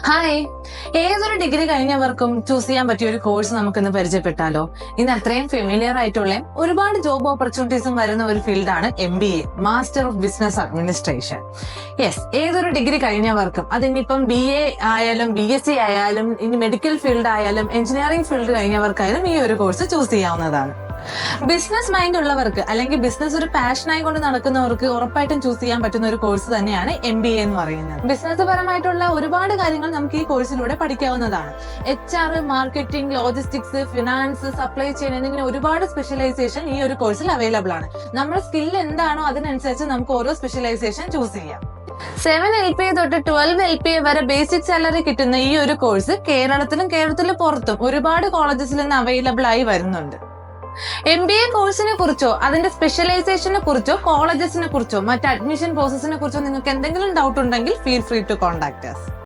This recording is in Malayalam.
ഹായ്, ഏതൊരു ഡിഗ്രി കഴിഞ്ഞവർക്കും ചൂസ് ചെയ്യാൻ പറ്റിയ ഒരു കോഴ്സ് നമുക്കിന്ന് പരിചയപ്പെട്ടാലോ? ഇന്ന് അത്രയും ഫെമിലിയർ ആയിട്ടുള്ള ഒരുപാട് ജോബ് ഓപ്പർച്യൂണിറ്റീസും വരുന്ന ഒരു ഫീൽഡാണ് MBA, master of business administration. Yes, ഏതൊരു ഡിഗ്രി കഴിഞ്ഞവർക്കും, അതിനിപ്പം BA ആയാലും BSc ആയാലും ഇനി മെഡിക്കൽ ഫീൽഡ് ആയാലും എഞ്ചിനീയറിംഗ് ഫീൽഡ് കഴിഞ്ഞവർക്കായാലും ഈ ഒരു കോഴ്സ് ചൂസ് ചെയ്യാവുന്നതാണ്. ബിസിനസ് മൈൻഡ് ഉള്ളവർക്ക് അല്ലെങ്കിൽ ബിസിനസ് ഒരു പാഷനായി കൊണ്ട് നടക്കുന്നവർക്ക് ഉറപ്പായിട്ടും ചൂസ് ചെയ്യാൻ പറ്റുന്ന ഒരു കോഴ്സ് തന്നെയാണ് MBA എന്ന് പറയുന്നത്. ബിസിനസ് പരമായിട്ടുള്ള ഒരുപാട് കാര്യങ്ങൾ നമുക്ക് ഈ കോഴ്സിലൂടെ പഠിക്കാവുന്നതാണ്. HR, marketing, logistics, finance, supply chain എന്നിങ്ങനെ ഒരുപാട് സ്പെഷ്യലൈസേഷൻ ഈ ഒരു കോഴ്സിൽ അവൈലബിൾ ആണ്. നമ്മുടെ സ്കിൽ എന്താണോ അതിനനുസരിച്ച് നമുക്ക് ഓരോ സ്പെഷ്യലൈസേഷൻ ചൂസ് ചെയ്യാം. 7 LPA തൊട്ട് 12 LPA വരെ ബേസിക് സാലറി കിട്ടുന്ന ഈ ഒരു കോഴ്സ് കേരളത്തിലും പുറത്തും ഒരുപാട് കോളേജസിൽ നിന്ന് അവൈലബിൾ ആയി വരുന്നുണ്ട്. MBA കോഴ്സിനെ കുറിച്ചോ അതിന്റെ സ്പെഷ്യലൈസേഷനെ കുറിച്ചോ കോളേജസിനെ കുറിച്ചോ മറ്റ് അഡ്മിഷൻ പ്രോസസ്സിനെ കുറിച്ചോ നിങ്ങൾക്ക് എന്തെങ്കിലും ഡൗട്ട് ഉണ്ടെങ്കിൽ feel free to contact us.